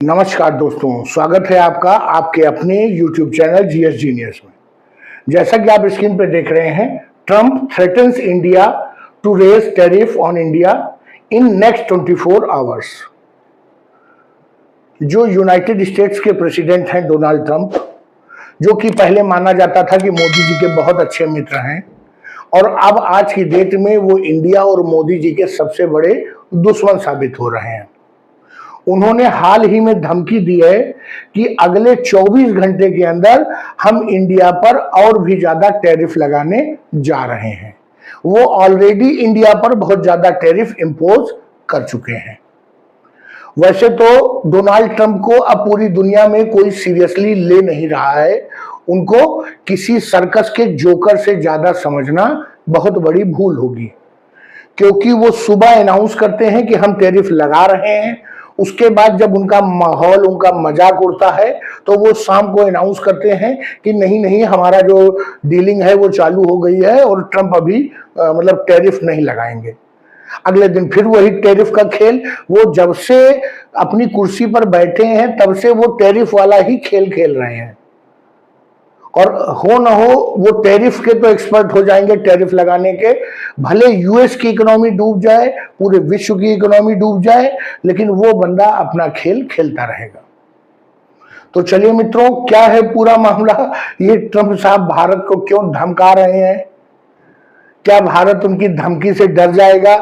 नमस्कार दोस्तों, स्वागत है आपका आपके अपने YouTube चैनल जीएस जीनियस में। जैसा कि आप स्क्रीन पर देख रहे हैं, Trump threatens India to raise tariff on India in next 24 hours. जो यूनाइटेड स्टेट्स के प्रेसिडेंट हैं डोनाल्ड ट्रंप, जो कि पहले माना जाता था कि मोदी जी के बहुत अच्छे मित्र हैं, और अब आज की डेट में वो इंडिया और मोदी जी के सबसे बड़े दुश्मन साबित हो रहे हैं। उन्होंने हाल ही में धमकी दी है कि अगले 24 घंटे के अंदर हम इंडिया पर और भी ज्यादा टैरिफ लगाने जा रहे हैं। वो ऑलरेडी इंडिया पर बहुत ज्यादा टैरिफ इंपोज कर चुके हैं। वैसे तो डोनाल्ड ट्रंप को अब पूरी दुनिया में कोई सीरियसली ले नहीं रहा है। उनको किसी सर्कस के जोकर से ज्यादा समझना बहुत बड़ी भूल होगी, क्योंकि वो सुबह अनाउंस करते हैं कि हम टैरिफ लगा रहे हैं, उसके बाद जब उनका माहौल, उनका मजाक उड़ता है तो वो शाम को अनाउंस करते हैं कि नहीं हमारा जो डीलिंग है वो चालू हो गई है और ट्रंप अभी मतलब टैरिफ नहीं लगाएंगे। अगले दिन फिर वही टैरिफ का खेल। वो जब से अपनी कुर्सी पर बैठे हैं तब से वो टैरिफ वाला ही खेल खेल रहे हैं, और हो ना हो वो टैरिफ के तो एक्सपर्ट हो जाएंगे, टैरिफ लगाने के। भले यूएस की इकोनॉमी डूब जाए, पूरे विश्व की इकोनॉमी डूब जाए, लेकिन वो बंदा अपना खेल खेलता रहेगा। तो चलिए मित्रों, क्या है पूरा मामला? ये ट्रंप साहब भारत को क्यों धमका रहे हैं? क्या भारत उनकी धमकी से डर जाएगा?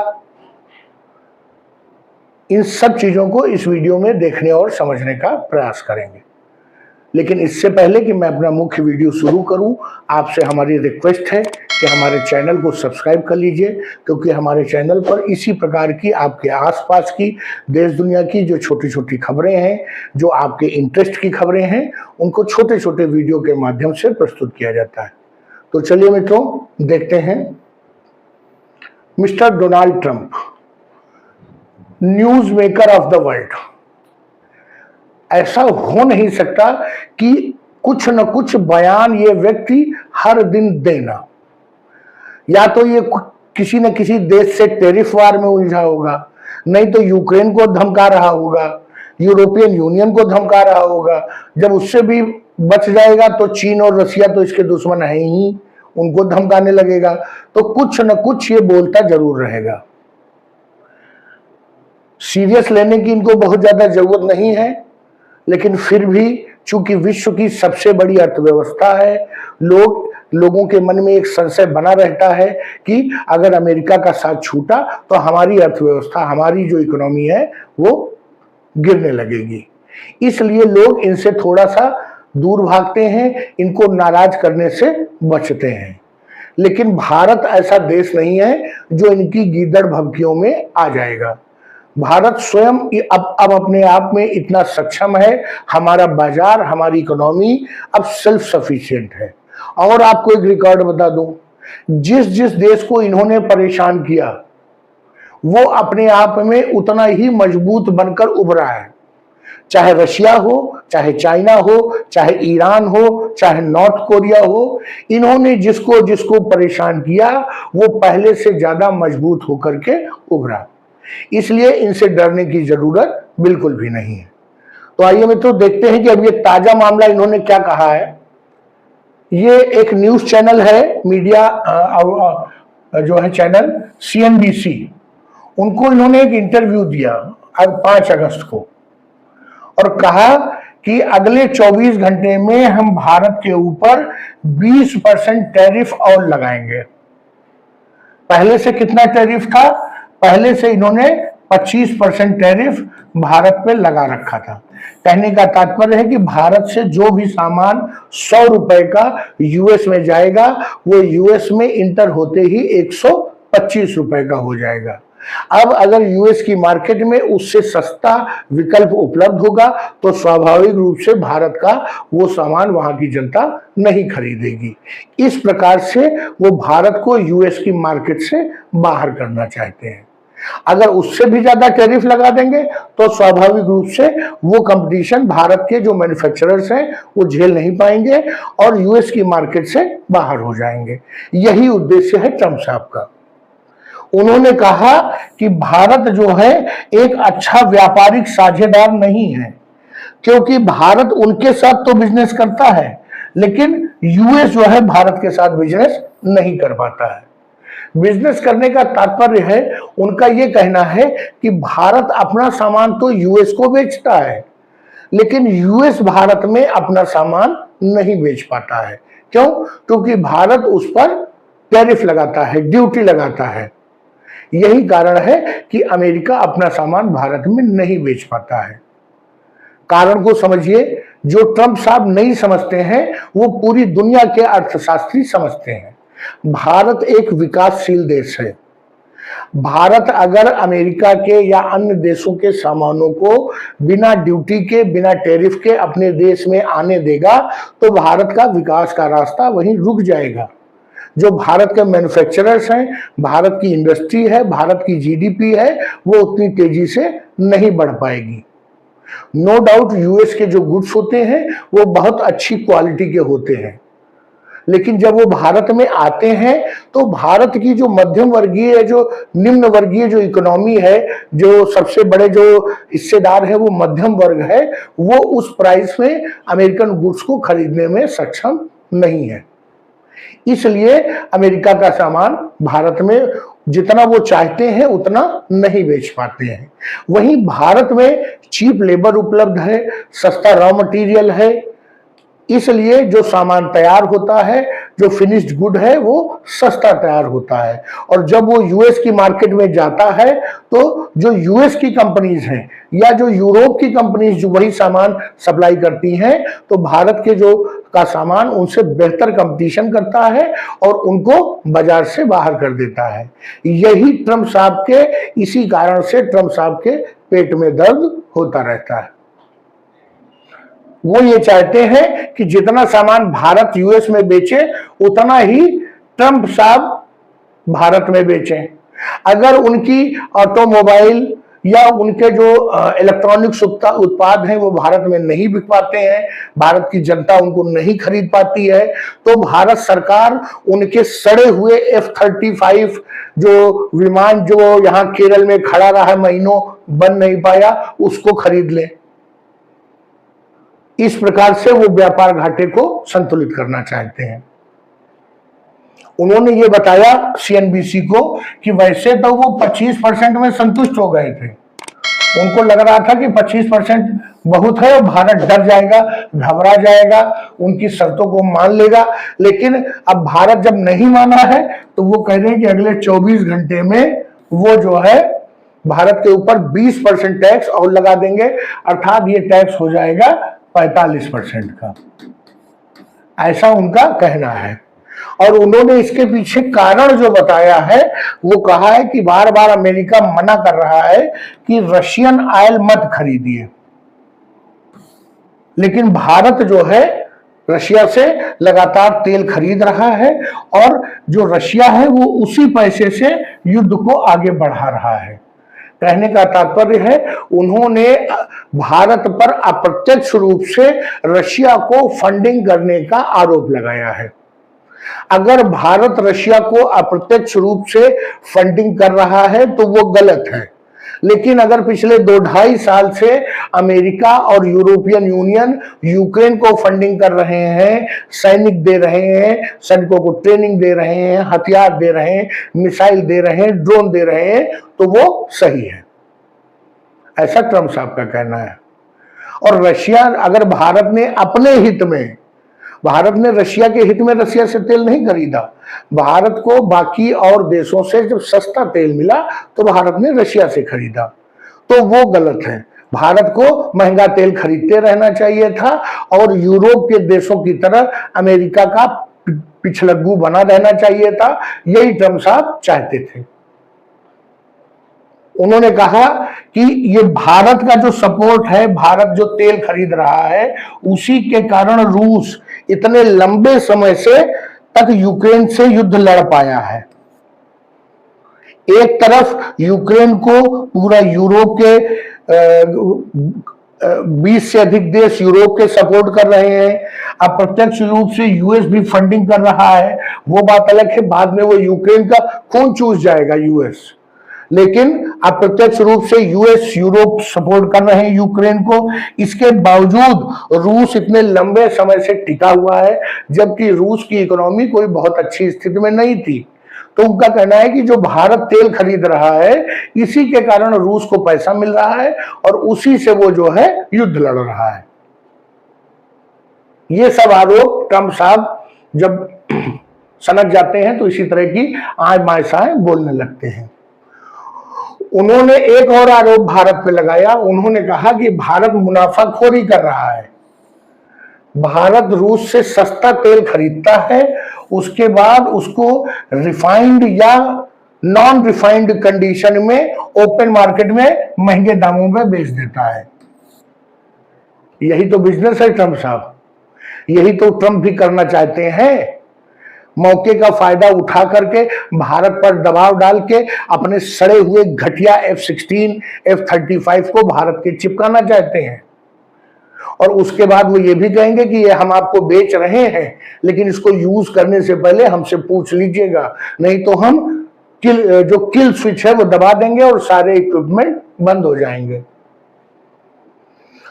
इन सब चीजों को इस वीडियो में देखने और समझने का प्रयास करेंगे। लेकिन इससे पहले कि मैं अपना मुख्य वीडियो शुरू करूं, आपसे हमारी रिक्वेस्ट है कि हमारे चैनल को सब्सक्राइब कर लीजिए, क्योंकि हमारे चैनल पर इसी प्रकार की आपके आसपास की देश दुनिया की जो छोटी छोटी खबरें हैं, जो आपके इंटरेस्ट की खबरें हैं, उनको छोटे छोटे वीडियो के माध्यम से प्रस्तुत किया जाता है। तो चलिए मित्रों, देखते हैं। Mister Donald Trump, news maker of the world. ऐसा हो नहीं सकता कि कुछ न कुछ बयान ये व्यक्ति हर दिन देना। या तो ये किसी न किसी देश से टैरिफ वार में उलझा होगा, नहीं तो यूक्रेन को धमका रहा होगा, यूरोपियन यूनियन को धमका रहा होगा। जब उससे भी बच जाएगा तो चीन और रसिया तो इसके दुश्मन है ही, उनको धमकाने लगेगा। तो कुछ न कुछ ये बोलता जरूर रहेगा। सीरियस लेने की इनको बहुत ज्यादा जरूरत नहीं है, लेकिन फिर भी चूंकि विश्व की सबसे बड़ी अर्थव्यवस्था है, लोगों के मन में एक संशय बना रहता है कि अगर अमेरिका का साथ छूटा तो हमारी अर्थव्यवस्था, हमारी जो इकोनॉमी है वो गिरने लगेगी। इसलिए लोग इनसे थोड़ा सा दूर भागते हैं, इनको नाराज करने से बचते हैं। लेकिन भारत ऐसा देश नहीं है जो इनकी गीदड़ भभकियों में आ जाएगा। भारत स्वयं अब अपने आप में इतना सक्षम है, हमारा बाजार, हमारी इकोनॉमी अब सेल्फ सफिशिएंट है। और आपको एक रिकॉर्ड बता दूं, जिस जिस देश को इन्होंने परेशान किया वो अपने आप में उतना ही मजबूत बनकर उभरा है। चाहे रशिया हो, चाहे चाइना हो, चाहे ईरान हो, चाहे नॉर्थ कोरिया हो, इन्होंने जिसको जिसको परेशान किया वो पहले से ज्यादा मजबूत होकर के उभरा। इसलिए इनसे डरने की जरूरत बिल्कुल भी नहीं है। तो आइए मित्रों, देखते हैं कि अब ये ताजा मामला इन्होंने क्या कहा है। ये एक न्यूज चैनल है, मीडिया जो है चैनल CNBC, उनको इन्होंने एक इंटरव्यू दिया अब 5 अगस्त को, और कहा कि अगले 24 घंटे में हम भारत के ऊपर 20% टैरिफ और लगाएंगे। पहले से कितना टैरिफ था? पहले से इन्होंने 25% टैरिफ भारत पे लगा रखा था। कहने का तात्पर्य है कि भारत से जो भी सामान 100 रुपए का यूएस में जाएगा, वो यूएस में इंटर होते ही 125 रुपए का हो जाएगा। अब अगर यूएस की मार्केट में उससे सस्ता विकल्प उपलब्ध होगा तो स्वाभाविक रूप से भारत का वो सामान वहां की जनता नहीं खरीदेगी। इस प्रकार से वो भारत को यूएस की मार्केट से बाहर करना चाहते हैं। अगर उससे भी ज्यादा टैरिफ लगा देंगे तो स्वाभाविक रूप से वो कंपटीशन भारत के जो मैन्युफैक्चरर्स हैं वो झेल नहीं पाएंगे और यूएस की मार्केट से बाहर हो जाएंगे। यही उद्देश्य है ट्रंप साहब का। उन्होंने कहा कि भारत जो है एक अच्छा व्यापारिक साझेदार नहीं है, क्योंकि भारत उनके साथ तो बिजनेस करता है, लेकिन यूएस जो है भारत के साथ बिजनेस नहीं कर पाता है। बिजनेस करने का तात्पर्य है, उनका यह कहना है कि भारत अपना सामान तो यूएस को बेचता है, लेकिन यूएस भारत में अपना सामान नहीं बेच पाता है। क्यों? क्योंकि भारत उस पर टैरिफ लगाता है, ड्यूटी लगाता है। यही कारण है कि अमेरिका अपना सामान भारत में नहीं बेच पाता है। कारण को समझिए, जो ट्रंप साहब नहीं समझते हैं वो पूरी दुनिया के अर्थशास्त्री समझते हैं। भारत एक विकासशील देश है। भारत अगर अमेरिका के या अन्य देशों के सामानों को बिना ड्यूटी के, बिना टैरिफ के अपने देश में आने देगा तो भारत का विकास का रास्ता वहीं रुक जाएगा। जो भारत के मैन्युफैक्चरर्स हैं, भारत की इंडस्ट्री है, भारत की जीडीपी है, वो उतनी तेजी से नहीं बढ़ पाएगी। नो डाउट यूएस के जो गुड्स होते हैं वो बहुत अच्छी क्वालिटी के होते हैं, लेकिन जब वो भारत में आते हैं तो भारत की जो मध्यम वर्गीय, जो निम्न वर्गीय जो इकोनॉमी है, जो सबसे बड़े जो हिस्सेदार है वो मध्यम वर्ग है, वो उस प्राइस में अमेरिकन गुड्स को खरीदने में सक्षम नहीं है। इसलिए अमेरिका का सामान भारत में जितना वो चाहते हैं उतना नहीं बेच पाते हैं। वहीं भारत में चीप लेबर उपलब्ध है, सस्ता रॉ मटेरियल है, इसलिए जो सामान तैयार होता है, जो फिनिश्ड गुड है, वो सस्ता तैयार होता है। और जब वो यूएस की मार्केट में जाता है तो जो यूएस की कंपनीज हैं या जो यूरोप की कंपनीज जो वही सामान सप्लाई करती हैं, तो भारत के जो का सामान उनसे बेहतर कंपटीशन करता है और उनको बाजार से बाहर कर देता है। यही ट्रंप साहब के, इसी कारण से ट्रंप साहब के पेट में दर्द होता रहता है। वो ये चाहते हैं कि जितना सामान भारत यूएस में बेचे उतना ही ट्रंप साहब भारत में बेचें। अगर उनकी ऑटोमोबाइल या उनके जो इलेक्ट्रॉनिक्स उत्पाद हैं वो भारत में नहीं बिक पाते हैं, भारत की जनता उनको नहीं खरीद पाती है, तो भारत सरकार उनके सड़े हुए F-35 जो विमान जो यहाँ केरल में खड़ा रहा महीनों बन नहीं पाया, उसको खरीद ले। इस प्रकार से वो व्यापार घाटे को संतुलित करना चाहते हैं। उन्होंने ये बताया सीएनबीसी को कि वैसे तो वो 25% में संतुष्ट हो गए थे। उनको लग रहा था कि 25% बहुत है और भारत डर जाएगा, घबरा जाएगा, उनकी शर्तों को मान लेगा। लेकिन अब भारत जब नहीं माना है तो वो कह रहे हैं कि अगले 24 घंटे में वो जो है भारत के ऊपर 20% टैक्स और लगा देंगे, अर्थात ये टैक्स हो जाएगा 45% का। ऐसा उनका कहना है। और उन्होंने इसके पीछे कारण जो बताया है वो कहा है कि बार बार अमेरिका मना कर रहा है कि रशियन ऑयल मत खरीदिए, लेकिन भारत जो है रशिया से लगातार तेल खरीद रहा है और जो रशिया है वो उसी पैसे से युद्ध को आगे बढ़ा रहा है। कहने का तात्पर्य है उन्होंने भारत पर अप्रत्यक्ष रूप से रशिया को फंडिंग करने का आरोप लगाया है। अगर भारत रशिया को अप्रत्यक्ष रूप से फंडिंग कर रहा है तो वो गलत है, लेकिन अगर पिछले 2-2.5 साल से अमेरिका और यूरोपियन यूनियन यूक्रेन को फंडिंग कर रहे हैं, सैनिक दे रहे हैं, सैनिकों को ट्रेनिंग दे रहे हैं, हथियार दे रहे हैं, मिसाइल दे रहे हैं, ड्रोन दे रहे हैं, तो वो सही है, ऐसा ट्रंप साहब का कहना है। और रशिया, अगर भारत ने अपने हित में, भारत ने रशिया के हित में रशिया से तेल नहीं खरीदा, भारत को बाकी और देशों से जब सस्ता तेल मिला तो भारत ने रशिया से खरीदा, तो वो गलत है। भारत को महंगा तेल खरीदते रहना चाहिए था और यूरोप के देशों की तरह अमेरिका का पिछलग्गू बना रहना चाहिए था। यही ट्रंप साहब चाहते थे। उन्होंने कहा कि ये भारत का जो सपोर्ट है, भारत जो तेल खरीद रहा है, उसी के कारण रूस इतने लंबे समय से तक यूक्रेन से युद्ध लड़ पाया है। एक तरफ यूक्रेन को पूरा यूरोप के 20 से अधिक देश यूरोप के सपोर्ट कर रहे हैं, अप्रत्यक्ष रूप से यूएस भी फंडिंग कर रहा है। वो बात अलग है, बाद में वो यूक्रेन का खून चूस जाएगा यूएस, लेकिन अप्रत्यक्ष रूप से यूएस यूरोप सपोर्ट कर रहे हैं यूक्रेन को। इसके बावजूद रूस इतने लंबे समय से टिका हुआ है, जबकि रूस की इकोनॉमी कोई बहुत अच्छी स्थिति में नहीं थी। तो उनका कहना है कि जो भारत तेल खरीद रहा है, इसी के कारण रूस को पैसा मिल रहा है और उसी से वो जो है युद्ध लड़ रहा है। ये सब आरोप ट्रंप साहब जब सनक जाते हैं तो इसी तरह की आय मायसाएं बोलने लगते हैं। उन्होंने एक और आरोप भारत पे लगाया। उन्होंने कहा कि भारत मुनाफाखोरी कर रहा है। भारत रूस से सस्ता तेल खरीदता है, उसके बाद उसको रिफाइंड या नॉन रिफाइंड कंडीशन में ओपन मार्केट में महंगे दामों में बेच देता है। यही तो बिजनेस है ट्रंप साहब, यही तो ट्रंप भी करना चाहते हैं। मौके का फायदा उठा करके भारत पर दबाव डाल के अपने सड़े हुए घटिया F-16, F-35 को भारत के चिपकाना चाहते हैं। और उसके बाद वो ये भी कहेंगे कि ये हम आपको बेच रहे हैं, लेकिन इसको यूज करने से पहले हमसे पूछ लीजिएगा, नहीं तो हम जो किल स्विच है वो दबा देंगे और सारे इक्विपमेंट बंद हो जाएंगे।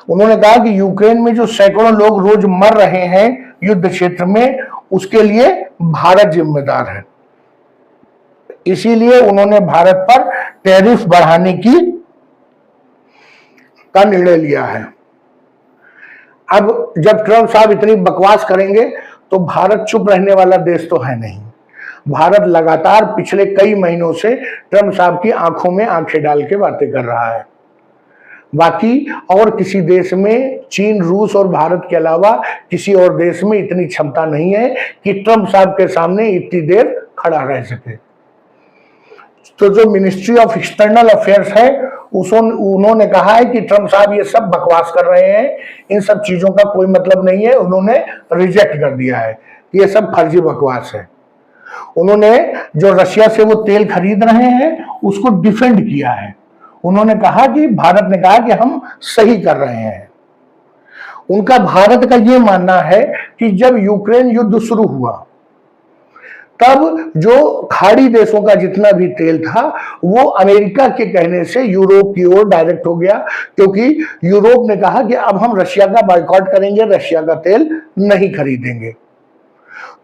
उन्होंने कहा कि यूक्रेन में जो सैकड़ों लोग रोज मर रहे हैं युद्ध क्षेत्र में, उसके लिए भारत जिम्मेदार है। इसीलिए उन्होंने भारत पर टैरिफ बढ़ाने का निर्णय लिया है। अब जब ट्रंप साहब इतनी बकवास करेंगे तो भारत चुप रहने वाला देश तो है नहीं। भारत लगातार पिछले कई महीनों से ट्रंप साहब की आंखों में आंखें डाल के बातें कर रहा है। बाकी और किसी देश में, चीन, रूस और भारत के अलावा किसी और देश में इतनी क्षमता नहीं है कि ट्रंप साहब के सामने इतनी देर खड़ा रह सके। तो जो मिनिस्ट्री ऑफ एक्सटर्नल अफेयर्स है, उन्होंने कहा है कि ट्रंप साहब ये सब बकवास कर रहे हैं, इन सब चीजों का कोई मतलब नहीं है। उन्होंने रिजेक्ट कर दिया है कि ये सब फर्जी बकवास है। उन्होंने जो रशिया से वो तेल खरीद रहे हैं उसको डिफेंड किया है। उन्होंने कहा कि भारत ने कहा कि हम सही कर रहे हैं। उनका भारत का ये मानना है कि जब यूक्रेन युद्ध शुरू हुआ तब जो खाड़ी देशों का जितना भी तेल था वो अमेरिका के कहने से यूरोप की ओर डायरेक्ट हो गया, क्योंकि यूरोप ने कहा कि अब हम रशिया का बायकॉट करेंगे, रशिया का तेल नहीं खरीदेंगे।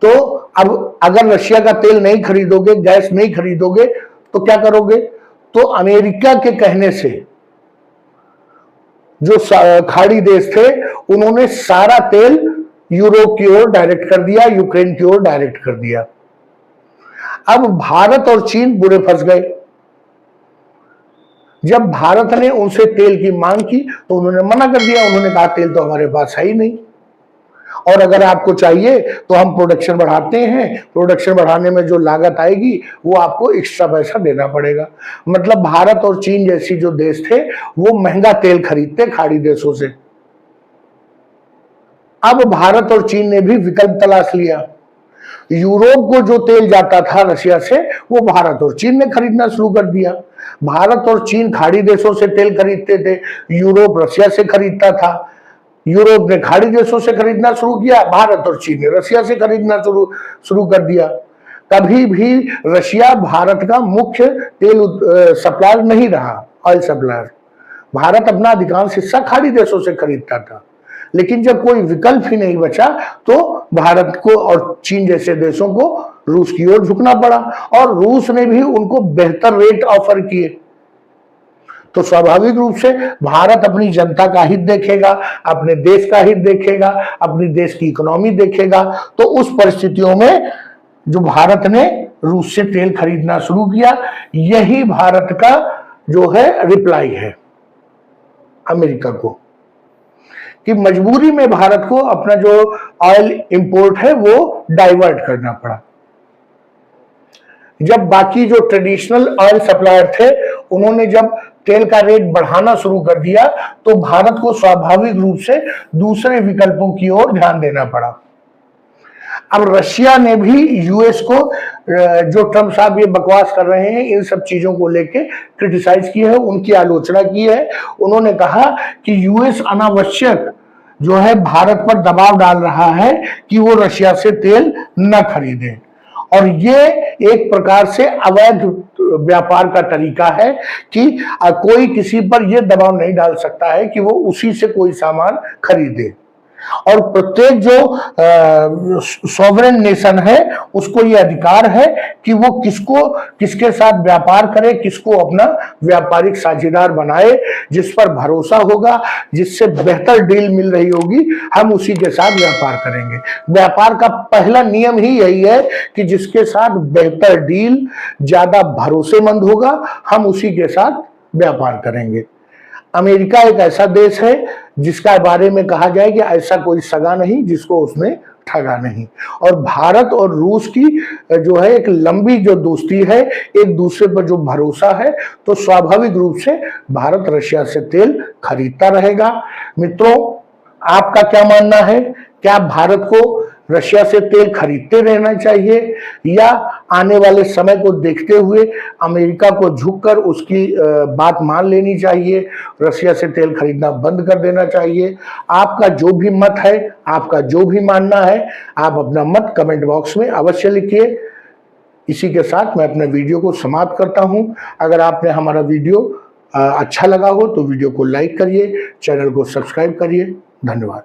तो अब अगर रशिया का तेल नहीं खरीदोगे, गैस नहीं खरीदोगे, तो क्या करोगे? तो अमेरिका के कहने से जो खाड़ी देश थे उन्होंने सारा तेल यूरोप की ओर डायरेक्ट कर दिया, यूक्रेन की ओर डायरेक्ट कर दिया। अब भारत और चीन बुरे फंस गए। जब भारत ने उनसे तेल की मांग की तो उन्होंने मना कर दिया। उन्होंने कहा तेल तो हमारे पास है ही नहीं, और अगर आपको चाहिए तो हम प्रोडक्शन बढ़ाते हैं, प्रोडक्शन बढ़ाने में जो लागत आएगी वो आपको एक्स्ट्रा पैसा देना पड़ेगा। मतलब भारत और चीन जैसी जो देश थे वो महंगा तेल खरीदते खाड़ी देशों से। अब भारत और चीन ने भी विकल्प तलाश लिया। यूरोप को जो तेल जाता था रशिया से वो भारत और चीन ने खरीदना शुरू कर दिया। भारत और चीन खाड़ी देशों से तेल खरीदते थे, यूरोप रशिया से खरीदता था। यूरोप ने खाड़ी देशों से खरीदना शुरू किया, भारत और चीन ने रशिया से खरीदना शुरू कर दिया। कभी भी रशिया भारत का मुख्य तेल सप्लायर नहीं रहा, ऑयल सप्लायर। भारत अपना अधिकांश हिस्सा खाड़ी देशों से खरीदता था, लेकिन जब कोई विकल्प ही नहीं बचा तो भारत को और चीन जैसे देशों को रूस की ओर झुकना पड़ा, और रूस ने भी उनको बेहतर रेट ऑफर किए। तो स्वाभाविक रूप से भारत अपनी जनता का हित देखेगा, अपने देश का हित देखेगा, अपनी देश की इकोनॉमी देखेगा। तो उस परिस्थितियों में जो भारत ने रूस से तेल खरीदना शुरू किया, यही भारत का जो है रिप्लाई है अमेरिका को, कि मजबूरी में भारत को अपना जो ऑयल इंपोर्ट है वो डाइवर्ट करना पड़ा। जब बाकी जो ट्रेडिशनल ऑयल सप्लायर थे उन्होंने जब तेल का रेट बढ़ाना शुरू कर दिया तो भारत को स्वाभाविक रूप से दूसरे विकल्पों की ओर ध्यान देना पड़ा। अब रशिया ने भी यूएस को, जो ट्रंप साहब ये बकवास कर रहे हैं, इन सब चीजों को लेके क्रिटिसाइज की है, उनकी आलोचना की है। उन्होंने कहा कि यूएस अनावश्यक जो है भारत पर दबाव डाल रहा है कि वो रशिया से तेल न खरीदे, और ये एक प्रकार से अवैध व्यापार का तरीका है कि कोई किसी पर यह दबाव नहीं डाल सकता है कि वो उसी से कोई सामान खरीदे। और प्रत्येक जो सॉवरेन नेशन है उसको ये अधिकार है कि वो किसके साथ व्यापार करे, किसको अपना व्यापारिक साझेदार बनाए, जिस पर भरोसा होगा, जिससे बेहतर डील मिल रही होगी, हम उसी के साथ व्यापार करेंगे। व्यापार का पहला नियम ही यही है कि जिसके साथ बेहतर डील, ज्यादा भरोसेमंद होगा, हम उसी के साथ व्यापार करेंगे। अमेरिका एक ऐसा देश है जिसका बारे में कहा जाए कि ऐसा कोई सगा नहीं जिसको उसने ठगा नहीं। और भारत और रूस की जो है एक लंबी जो दोस्ती है, एक दूसरे पर जो भरोसा है, तो स्वाभाविक रूप से भारत रशिया से तेल खरीदता रहेगा। मित्रों, आपका क्या मानना है? क्या भारत को रशिया से तेल खरीदते रहना चाहिए या आने वाले समय को देखते हुए अमेरिका को झुककर उसकी बात मान लेनी चाहिए, रशिया से तेल खरीदना बंद कर देना चाहिए? आपका जो भी मत है, आपका जो भी मानना है, आप अपना मत कमेंट बॉक्स में अवश्य लिखिए। इसी के साथ मैं अपने वीडियो को समाप्त करता हूं। अगर आपने हमारा वीडियो अच्छा लगा हो तो वीडियो को लाइक करिए, चैनल को सब्सक्राइब करिए। धन्यवाद।